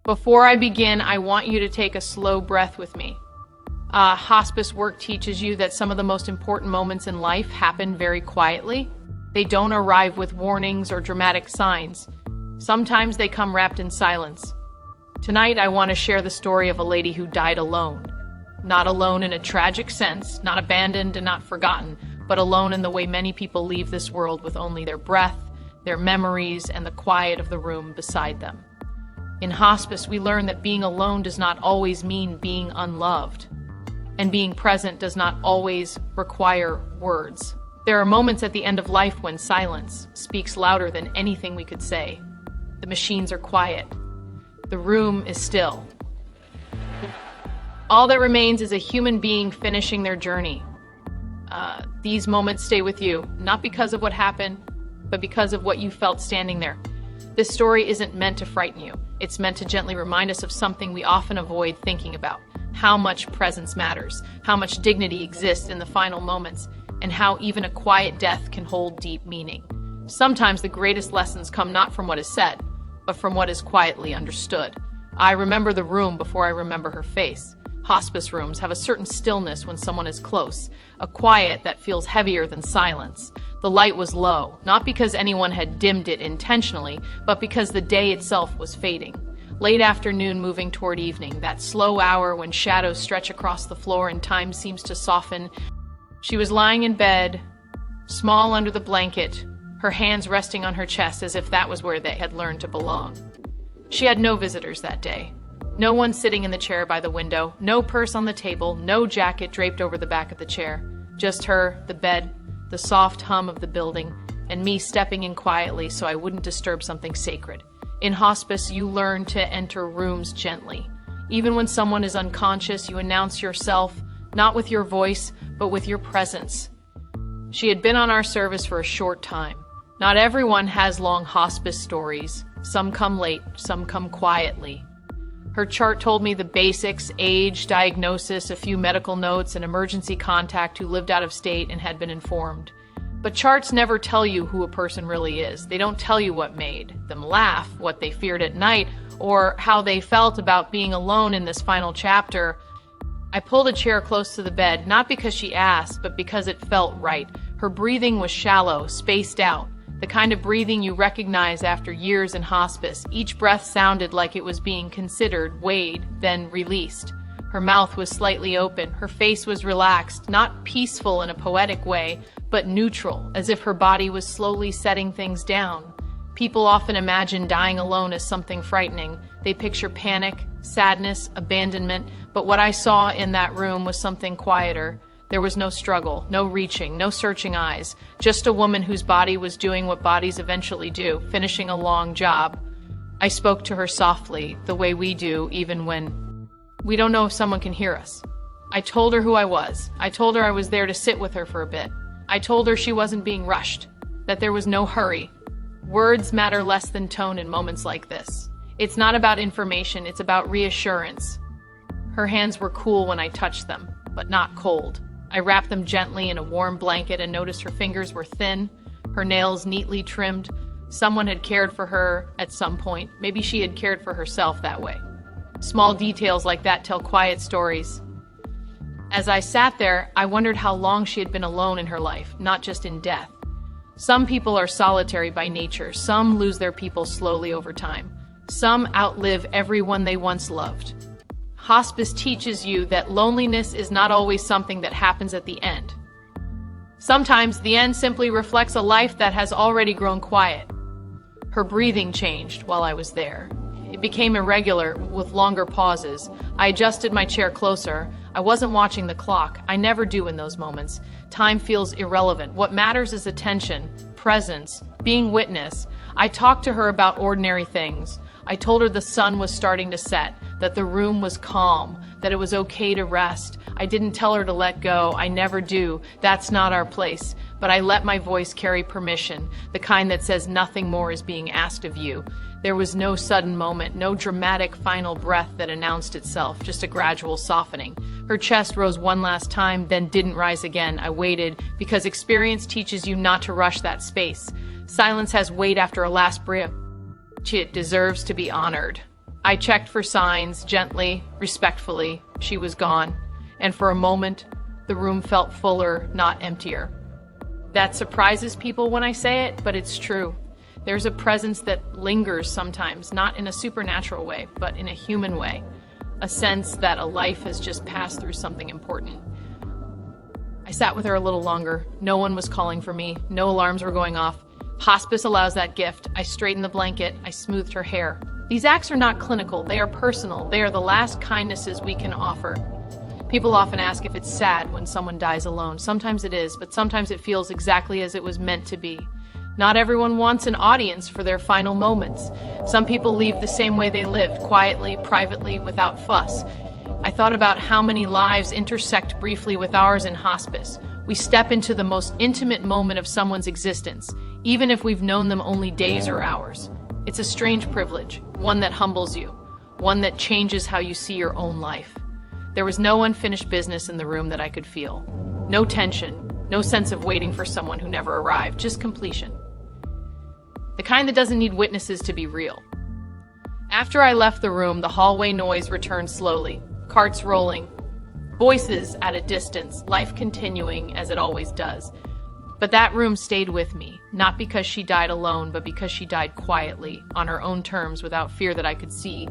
Before I begin, I want you to take a slow breath with me. Hospice work teaches you that some of the most important moments in life happen very quietly. They don't arrive with warnings or dramatic signs. Sometimes they come wrapped in silence. Tonight, I want to share the story of a lady who died alone. Not alone in a tragic sense, not abandoned and not forgotten, but alone in the way many people leave this world with only their breath, their memories, and the quiet of the room beside them. In hospice, we learn that being alone does not always mean being unloved, and being present does not always require words. There are moments at the end of life when silence speaks louder than anything we could say. The machines are quiet. The room is still. All that remains is a human being finishing their journey. These moments stay with you, not because of what happened, but because of what you felt standing there. This story isn't meant to frighten you. It's meant to gently remind us of something we often avoid thinking about: how much presence matters, how much dignity exists in the final moments, and how even a quiet death can hold deep meaning. Sometimes the greatest lessons come not from what is said, but from what is quietly understood. I remember the room before I remember her face. Hospice rooms have a certain stillness when someone is close, a quiet that feels heavier than silence. The light was low, not because anyone had dimmed it intentionally, but because the day itself was fading. Late afternoon moving toward evening, that slow hour when shadows stretch across the floor and time seems to soften. She was lying in bed, small under the blanket, her hands resting on her chest as if that was where they had learned to belong. She had no visitors that day. No one sitting in the chair by the window, no purse on the table, no jacket draped over the back of the chair. Just her, the bed, the soft hum of the building, and me stepping in quietly so I wouldn't disturb something sacred. In hospice, you learn to enter rooms gently. Even when someone is unconscious, you announce yourself, not with your voice, but with your presence. She had been on our service for a short time. Not everyone has long hospice stories. Some come late, some come quietly. Her chart told me the basics: age, diagnosis, a few medical notes, an emergency contact who lived out of state and had been informed. But charts never tell you who a person really is. They don't tell you what made them laugh, what they feared at night, or how they felt about being alone in this final chapter. I pulled a chair close to the bed, not because she asked, but because it felt right. Her breathing was shallow, spaced out. The kind of breathing you recognize after years in hospice. Each breath sounded like it was being considered, weighed, then released. Her mouth was slightly open. Her face was relaxed, not peaceful in a poetic way, but neutral, as if her body was slowly setting things down. People often imagine dying alone as something frightening. They picture panic, sadness, abandonment, but what I saw in that room was something quieter. There was no struggle, no reaching, no searching eyes, just a woman whose body was doing what bodies eventually do, finishing a long job. I spoke to her softly, the way we do, even when we don't know if someone can hear us. I told her who I was. I told her I was there to sit with her for a bit. I told her she wasn't being rushed, that there was no hurry. Words matter less than tone in moments like this. It's not about information, it's about reassurance. Her hands were cool when I touched them, but not cold. I wrapped them gently in a warm blanket and noticed her fingers were thin, her nails neatly trimmed. Someone had cared for her at some point. Maybe she had cared for herself that way. Small details like that tell quiet stories. As I sat there, I wondered how long she had been alone in her life, not just in death. Some people are solitary by nature. Some lose their people slowly over time. Some outlive everyone they once loved. Hospice teaches you that loneliness is not always something that happens at the end. Sometimes the end simply reflects a life that has already grown quiet. Her breathing changed while I was there. It became irregular, with longer pauses. I adjusted my chair closer. I wasn't watching the clock. I never do in those moments. Time feels irrelevant. What matters is attention, presence, being witness. I talked to her about ordinary things. I told her the sun was starting to set, that the room was calm, that it was okay to rest. I didn't tell her to let go. I never do. That's not our place. But I let my voice carry permission, the kind that says nothing more is being asked of you. There was no sudden moment, no dramatic final breath that announced itself, just a gradual softening. Her chest rose one last time, then didn't rise again. I waited, because experience teaches you not to rush that space. Silence has weight after a last breath. It deserves to be honored. I checked for signs, gently, respectfully. She was gone. And for a moment, the room felt fuller, not emptier. That surprises people when I say it, but it's true. There's a presence that lingers sometimes, not in a supernatural way, but in a human way. A sense that a life has just passed through something important. I sat with her a little longer. No one was calling for me. No alarms were going off. Hospice allows that gift. I straightened the blanket. I smoothed her hair. These acts are not clinical. They are personal. They are the last kindnesses we can offer. People often ask if it's sad when someone dies alone. Sometimes it is, but sometimes it feels exactly as it was meant to be. Not everyone wants an audience for their final moments. Some people leave the same way they lived, quietly, privately, without fuss. I thought about how many lives intersect briefly with ours in hospice. We step into the most intimate moment of someone's existence, even if we've known them only days or hours. It's a strange privilege, one that humbles you, one that changes how you see your own life. There was no unfinished business in the room that I could feel. No tension, no sense of waiting for someone who never arrived, just completion. The kind that doesn't need witnesses to be real. After I left the room, the hallway noise returned slowly. Carts rolling, voices at a distance, life continuing as it always does. But that room stayed with me, not because she died alone, but because she died quietly, on her own terms, without fear that I could see.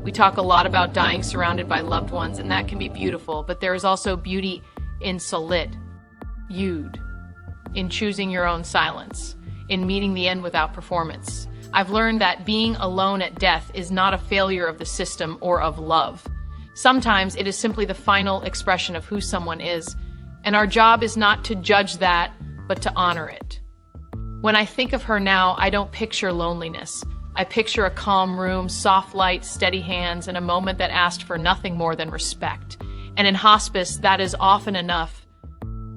We talk a lot about dying surrounded by loved ones, and that can be beautiful, but there is also beauty in solitude, in choosing your own silence, in meeting the end without performance. I've learned that being alone at death is not a failure of the system or of love. Sometimes it is simply the final expression of who someone is, and our job is not to judge that, but to honor it. When I think of her now, I don't picture loneliness. I picture a calm room, soft light, steady hands, and a moment that asked for nothing more than respect. And in hospice, that is often enough.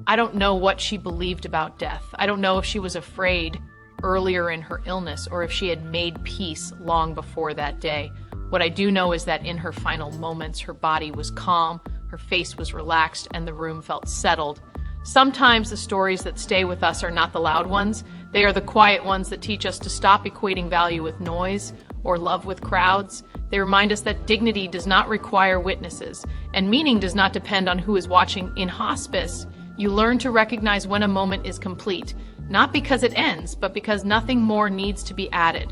I don't know what she believed about death. I don't know if she was afraid earlier in her illness or if she had made peace long before that day. What I do know is that in her final moments, her body was calm, her face was relaxed, and the room felt settled. Sometimes the stories that stay with us are not the loud ones. They are the quiet ones that teach us to stop equating value with noise or love with crowds. They remind us that dignity does not require witnesses, and meaning does not depend on who is watching. In hospice, you learn to recognize when a moment is complete, not because it ends, but because nothing more needs to be added.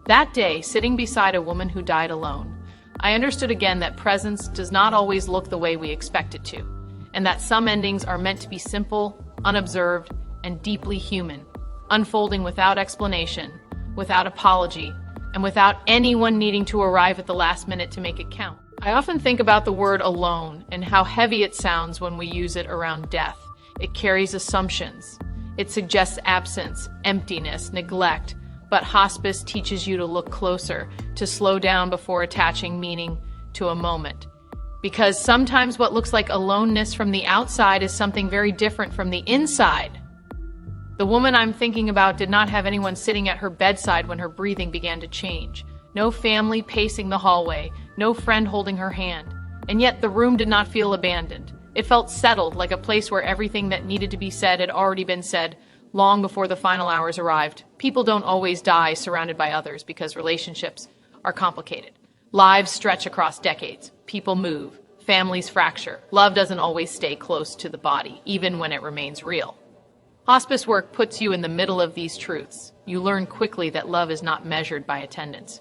That day, sitting beside a woman who died alone, I understood again that presence does not always look the way we expect it to, and that some endings are meant to be simple, unobserved, and deeply human, unfolding without explanation, without apology, and without anyone needing to arrive at the last minute to make it count. I often think about the word alone and how heavy it sounds when we use it around death. It carries assumptions. It suggests absence, emptiness, neglect. But hospice teaches you to look closer, to slow down before attaching meaning to a moment. Because sometimes what looks like aloneness from the outside is something very different from the inside. The woman I'm thinking about did not have anyone sitting at her bedside when her breathing began to change. No family pacing the hallway, no friend holding her hand. And yet the room did not feel abandoned. It felt settled, like a place where everything that needed to be said had already been said, long before the final hours arrived. People don't always die surrounded by others because relationships are complicated. Lives stretch across decades. People move. Families fracture. Love doesn't always stay close to the body, even when it remains real. Hospice work puts you in the middle of these truths. You learn quickly that love is not measured by attendance.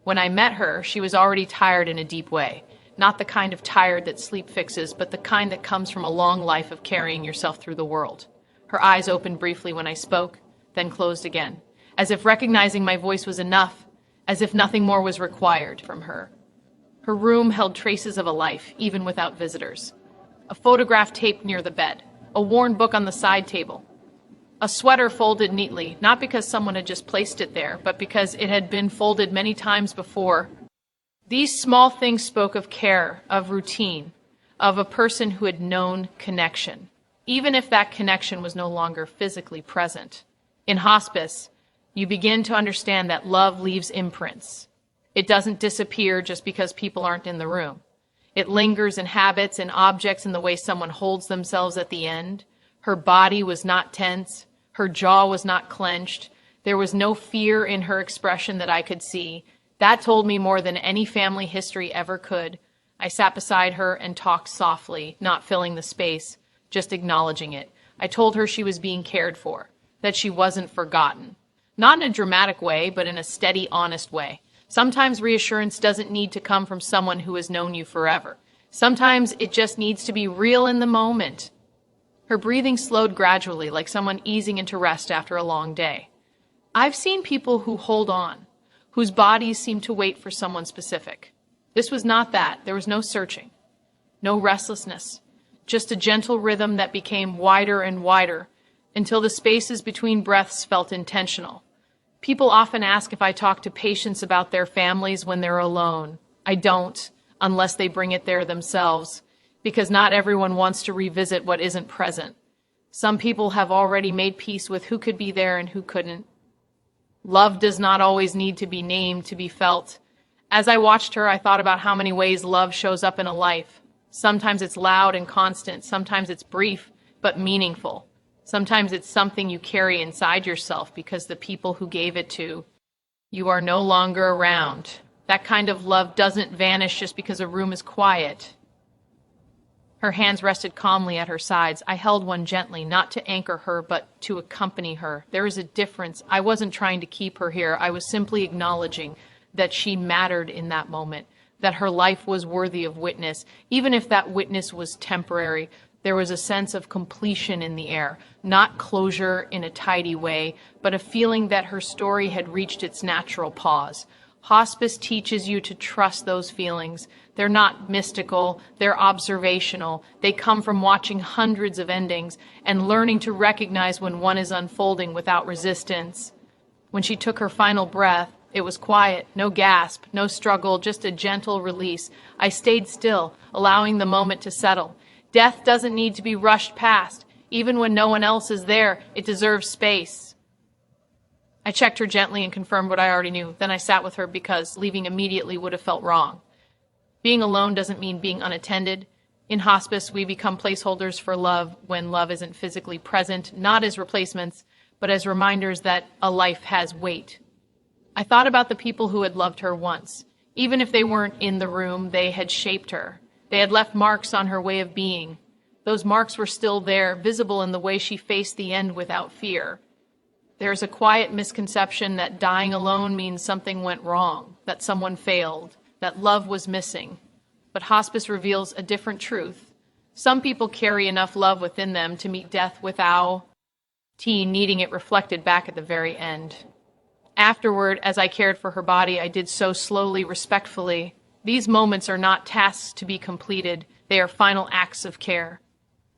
When I met her, she was already tired in a deep way. Not the kind of tired that sleep fixes, but the kind that comes from a long life of carrying yourself through the world. Her eyes opened briefly when I spoke, then closed again, as if recognizing my voice was enough, as if nothing more was required from her. Her room held traces of a life, even without visitors. A photograph taped near the bed, a worn book on the side table, a sweater folded neatly, not because someone had just placed it there, but because it had been folded many times before. These small things spoke of care, of routine, of a person who had known connection, even if that connection was no longer physically present. In hospice, you begin to understand that love leaves imprints. It doesn't disappear just because people aren't in the room. It lingers in habits and objects, in the way someone holds themselves at the end. Her body was not tense. Her jaw was not clenched. There was no fear in her expression that I could see. That told me more than any family history ever could. I sat beside her and talked softly, not filling the space, just acknowledging it. I told her she was being cared for, that she wasn't forgotten. Not in a dramatic way, but in a steady, honest way. Sometimes reassurance doesn't need to come from someone who has known you forever. Sometimes it just needs to be real in the moment. Her breathing slowed gradually, like someone easing into rest after a long day. I've seen people who hold on, whose bodies seem to wait for someone specific. This was not that. There was no searching, no restlessness, just a gentle rhythm that became wider and wider until the spaces between breaths felt intentional. People often ask if I talk to patients about their families when they're alone. I don't, unless they bring it there themselves, because not everyone wants to revisit what isn't present. Some people have already made peace with who could be there and who couldn't. Love does not always need to be named to be felt. As I watched her, I thought about how many ways love shows up in a life. Sometimes it's loud and constant. Sometimes it's brief but meaningful. Sometimes it's something you carry inside yourself because the people who gave it to you are no longer around. That kind of love doesn't vanish just because a room is quiet. Her hands rested calmly at her sides. I held one gently, not to anchor her, but to accompany her. There is a difference. I wasn't trying to keep her here. I was simply acknowledging that she mattered in that moment, that her life was worthy of witness. Even if that witness was temporary, there was a sense of completion in the air, not closure in a tidy way, but a feeling that her story had reached its natural pause. Hospice teaches you to trust those feelings. They're not mystical, they're observational. They come from watching hundreds of endings and learning to recognize when one is unfolding without resistance. When she took her final breath, it was quiet, no gasp, no struggle, just a gentle release. I stayed still, allowing the moment to settle. Death doesn't need to be rushed past. Even when no one else is there, it deserves space. I checked her gently and confirmed what I already knew. Then I sat with her because leaving immediately would have felt wrong. Being alone doesn't mean being unattended. In hospice, we become placeholders for love when love isn't physically present, not as replacements, but as reminders that a life has weight. I thought about the people who had loved her once. Even if they weren't in the room, they had shaped her. They had left marks on her way of being. Those marks were still there, visible in the way she faced the end without fear. There's a quiet misconception that dying alone means something went wrong, that someone failed, that love was missing. But hospice reveals a different truth. Some people carry enough love within them to meet death without needing it reflected back at the very end. Afterward, as I cared for her body, I did so slowly, respectfully. These moments are not tasks to be completed. They are final acts of care.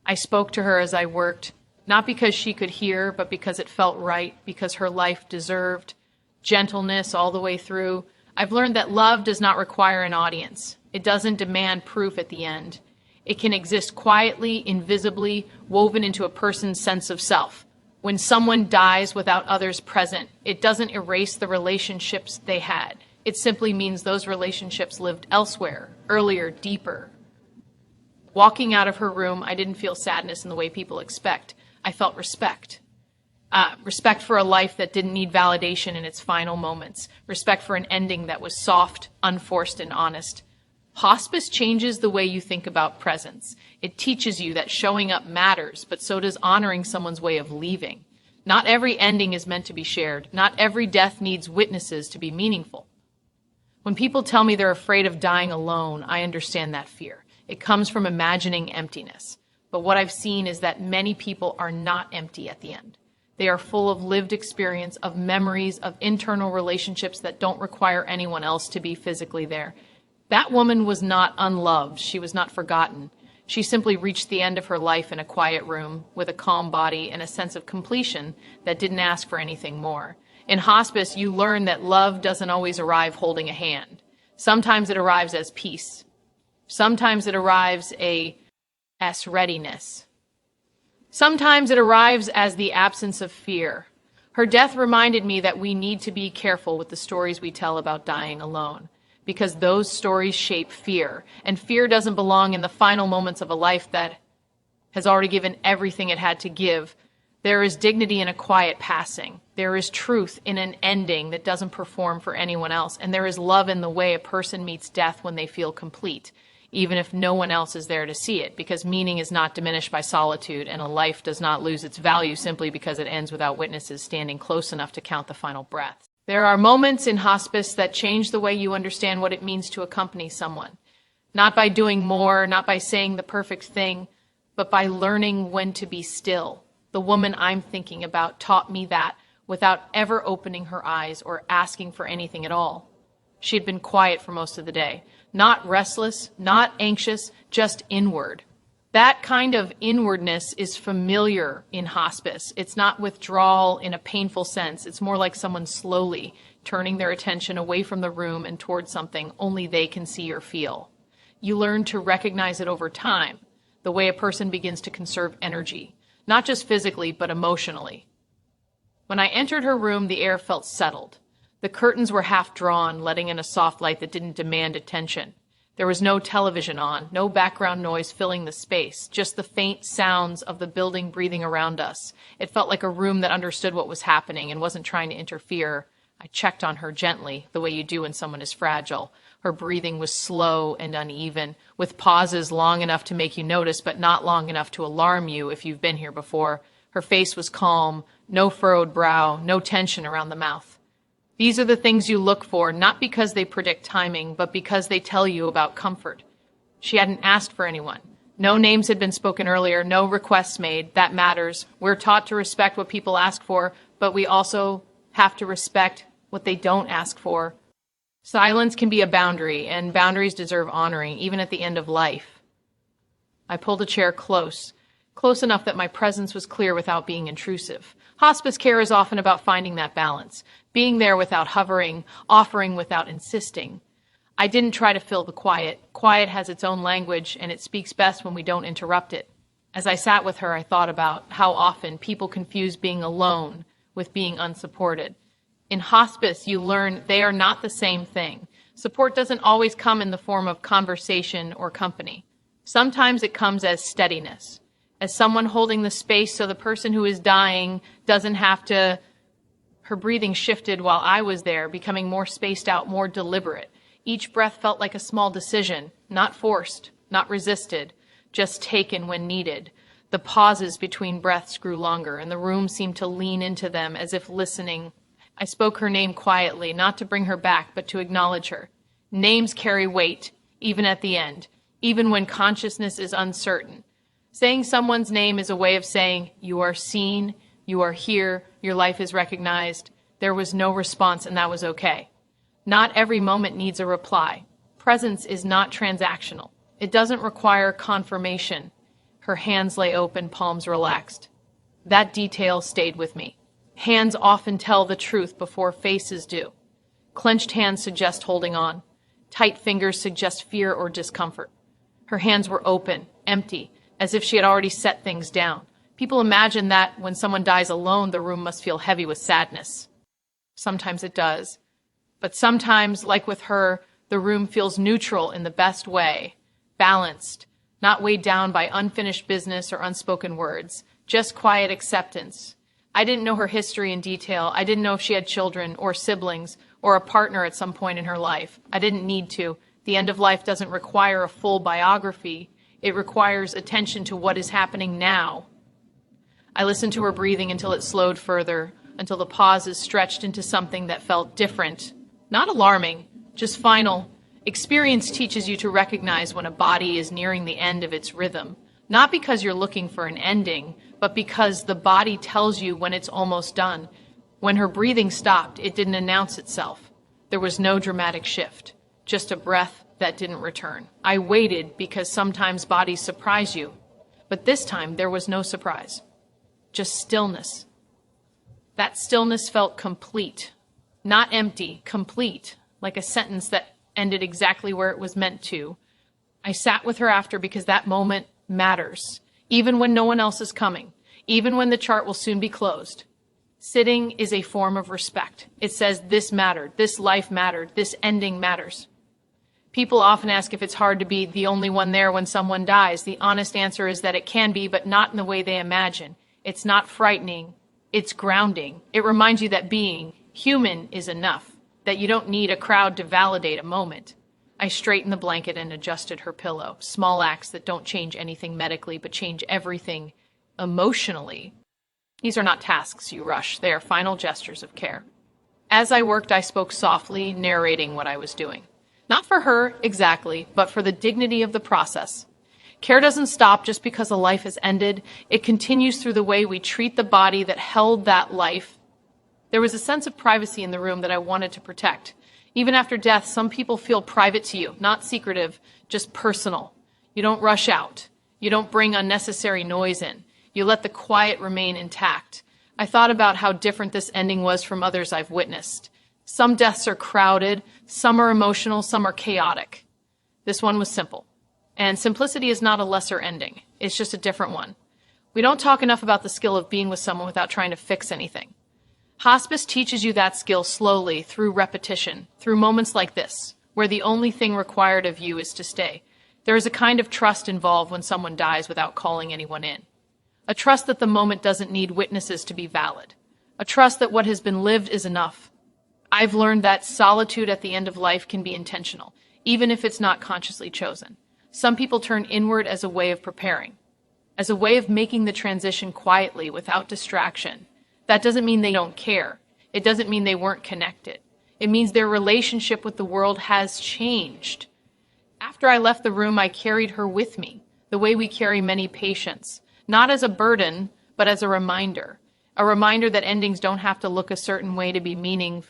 I spoke to her as I worked, not because she could hear, but because it felt right, because her life deserved gentleness all the way through. I've learned that love does not require an audience. It doesn't demand proof at the end. It can exist quietly, invisibly, woven into a person's sense of self. When someone dies without others present, it doesn't erase the relationships they had. It simply means those relationships lived elsewhere, earlier, deeper. Walking out of her room, I didn't feel sadness in the way people expect. I felt respect. Respect for a life that didn't need validation in its final moments. Respect for an ending that was soft, unforced, and honest. Hospice changes the way you think about presence. It teaches you that showing up matters, but so does honoring someone's way of leaving. Not every ending is meant to be shared. Not every death needs witnesses to be meaningful. When people tell me they're afraid of dying alone, I understand that fear. It comes from imagining emptiness. But what I've seen is that many people are not empty at the end. They are full of lived experience, of memories, of internal relationships that don't require anyone else to be physically there. That woman was not unloved. She was not forgotten. She simply reached the end of her life in a quiet room with a calm body and a sense of completion that didn't ask for anything more. In hospice, you learn that love doesn't always arrive holding a hand. Sometimes it arrives as peace. Sometimes it arrives as readiness. Sometimes it arrives as the absence of fear. Her death reminded me that we need to be careful with the stories we tell about dying alone, because those stories shape fear, and fear doesn't belong in the final moments of a life that has already given everything it had to give. There is dignity in a quiet passing, There is truth in an ending that doesn't perform for anyone else, and there is love in the way a person meets death when they feel complete, even if no one else is there to see it, because meaning is not diminished by solitude, and a life does not lose its value simply because it ends without witnesses standing close enough to count the final breath. There are moments in hospice that change the way you understand what it means to accompany someone. Not by doing more, not by saying the perfect thing, but by learning when to be still. The woman I'm thinking about taught me that without ever opening her eyes or asking for anything at all. She had been quiet for most of the day. Not restless, not anxious, just inward. That kind of inwardness is familiar in hospice. It's not withdrawal in a painful sense. It's more like someone slowly turning their attention away from the room and towards something only they can see or feel. You learn to recognize it over time, the way a person begins to conserve energy, not just physically, but emotionally. When I entered her room, the air felt settled. The curtains were half drawn, letting in a soft light that didn't demand attention. There was no television on, no background noise filling the space, just the faint sounds of the building breathing around us. It felt like a room that understood what was happening and wasn't trying to interfere. I checked on her gently, the way you do when someone is fragile. Her breathing was slow and uneven, with pauses long enough to make you notice, but not long enough to alarm you if you've been here before. Her face was calm, no furrowed brow, no tension around the mouth. These are the things you look for, not because they predict timing, but because they tell you about comfort. She hadn't asked for anyone. No names had been spoken earlier, no requests made. That matters. We're taught to respect what people ask for, but we also have to respect what they don't ask for. Silence can be a boundary, and boundaries deserve honoring, even at the end of life. I pulled a chair close enough that my presence was clear without being intrusive. Hospice care is often about finding that balance, being there without hovering, offering without insisting. I didn't try to fill the quiet. Quiet has its own language, and it speaks best when we don't interrupt it. As I sat with her, I thought about how often people confuse being alone with being unsupported. In hospice, you learn they are not the same thing. Support doesn't always come in the form of conversation or company. Sometimes it comes as steadiness, as someone holding the space so the person who is dying doesn't have to. Her breathing shifted while I was there, becoming more spaced out, more deliberate. Each breath felt like a small decision, not forced, not resisted, just taken when needed. The pauses between breaths grew longer, and the room seemed to lean into them as if listening. I spoke her name quietly, not to bring her back, but to acknowledge her. Names carry weight, even at the end, even when consciousness is uncertain. Saying someone's name is a way of saying, you are seen, you are here, your life is recognized. There was no response, and that was okay. Not every moment needs a reply. Presence is not transactional. It doesn't require confirmation. Her hands lay open, palms relaxed. That detail stayed with me. Hands often tell the truth before faces do. Clenched hands suggest holding on. Tight fingers suggest fear or discomfort. Her hands were open, empty, as if she had already set things down. People imagine that when someone dies alone, the room must feel heavy with sadness. Sometimes it does. But sometimes, like with her, the room feels neutral in the best way, balanced, not weighed down by unfinished business or unspoken words, just quiet acceptance. I didn't know her history in detail. I didn't know if she had children or siblings or a partner at some point in her life. I didn't need to. The end of life doesn't require a full biography. It requires attention to what is happening now. I listened to her breathing until it slowed further, until the pauses stretched into something that felt different. Not alarming, just final. Experience teaches you to recognize when a body is nearing the end of its rhythm, not because you're looking for an ending, but because the body tells you when it's almost done. When her breathing stopped, it didn't announce itself. There was no dramatic shift, just a breath that didn't return. I waited because sometimes bodies surprise you, but this time there was no surprise, just stillness. That stillness felt complete. Not empty, complete, like a sentence that ended exactly where it was meant to. I sat with her after because that moment matters, even when no one else is coming, even when the chart will soon be closed. Sitting is a form of respect. It says this mattered, this life mattered, this ending matters. People often ask if it's hard to be the only one there when someone dies. The honest answer is that it can be, but not in the way they imagine. It's not frightening. It's grounding. It reminds you that being human is enough, that you don't need a crowd to validate a moment. I straightened the blanket and adjusted her pillow. Small acts that don't change anything medically, but change everything emotionally. These are not tasks you rush. They are final gestures of care. As I worked, I spoke softly, narrating what I was doing. Not for her, exactly, but for the dignity of the process. Care doesn't stop just because a life has ended. It continues through the way we treat the body that held that life. There was a sense of privacy in the room that I wanted to protect. Even after death, some people feel private to you, not secretive, just personal. You don't rush out. You don't bring unnecessary noise in. You let the quiet remain intact. I thought about how different this ending was from others I've witnessed. Some deaths are crowded, some are emotional, some are chaotic. This one was simple. And simplicity is not a lesser ending. It's just a different one. We don't talk enough about the skill of being with someone without trying to fix anything. Hospice teaches you that skill slowly, through repetition, through moments like this, where the only thing required of you is to stay. There is a kind of trust involved when someone dies without calling anyone in. A trust that the moment doesn't need witnesses to be valid. A trust that what has been lived is enough. I've learned that solitude at the end of life can be intentional, even if it's not consciously chosen. Some people turn inward as a way of preparing, as a way of making the transition quietly without distraction. That doesn't mean they don't care. It doesn't mean they weren't connected. It means their relationship with the world has changed. After I left the room, I carried her with me, the way we carry many patients, not as a burden, but as a reminder that endings don't have to look a certain way to be meaningful.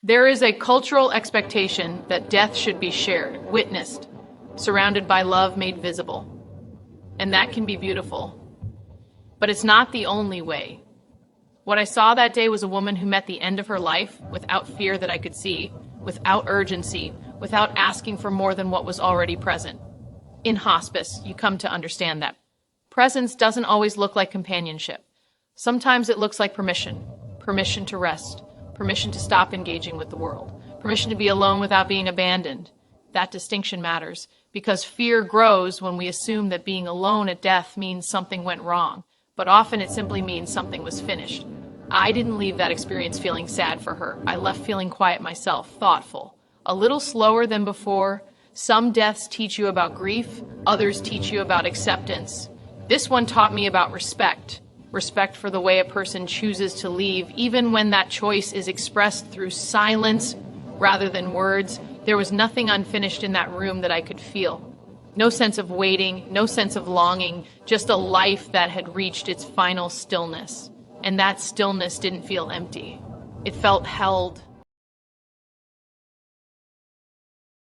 There is a cultural expectation that death should be shared, witnessed, surrounded by love made visible. And that can be beautiful. But it's not the only way. What I saw that day was a woman who met the end of her life without fear that I could see, without urgency, without asking for more than what was already present. In hospice, you come to understand that presence doesn't always look like companionship. Sometimes it looks like permission to rest, permission to stop engaging with the world, permission to be alone without being abandoned. That distinction matters because fear grows when we assume that being alone at death means something went wrong. But often it simply means something was finished. I didn't leave that experience feeling sad for her. I left feeling quiet myself, thoughtful, a little slower than before. Some deaths teach you about grief, others teach you about acceptance. This one taught me about respect for the way a person chooses to leave, even when that choice is expressed through silence rather than words. There was nothing unfinished in that room that I could feel. No sense of waiting, no sense of longing, just a life that had reached its final stillness. And that stillness didn't feel empty. It felt held.